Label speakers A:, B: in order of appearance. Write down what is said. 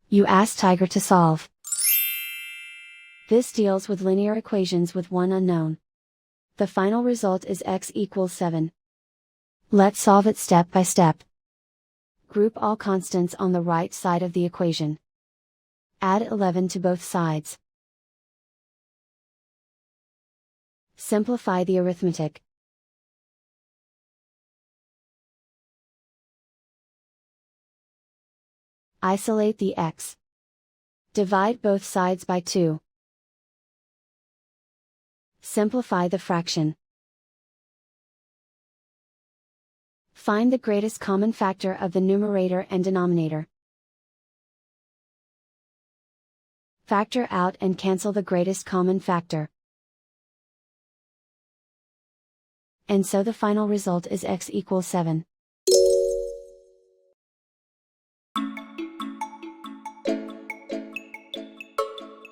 A: You ask Tiger to solve. This deals with linear equations with one unknown. The final result is x equals 7. Let's solve it step by step. Group all constants on the right side of the equation. Add 11 to both sides. Simplify the arithmetic. Isolate the x. Divide both sides by 2. Simplify the fraction. Find the greatest common factor of the numerator and denominator. Factor out and cancel the greatest common factor. And so the final result is x equals 7.